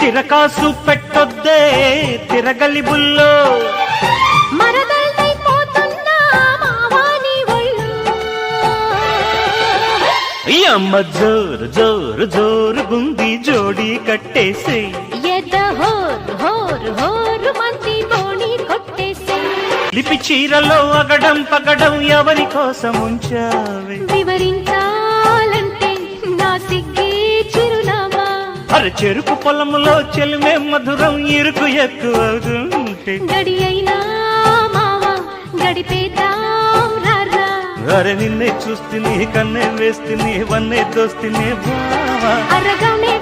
తిరకాసు పెట్టొద్దే తిరగలి బుల్లో మరదల్దైపోతున్నా మావాని ఒళ్ళు అమ్మ జోరు జోరు జోరు గుంది జోడి కట్టేసే ఎద హోరు హోరు హోరు మంది బోణి కొట్టేసే లిపి చీరలో అగడం పగడం ఎవరి కోసం ఉంచావే వివరించాలంటే నా సిగ్గే చిరునామా అరే చెరుకు పొలములో చెలిమే మధురం ఇరుకు ఎక్కువవుతుంటే గడి అయినా మావా గడిపేద్దాం రారా అరే నిన్నే చూస్తే కన్నే వేస్తే వన్నే దోస్తే బావా అరగానే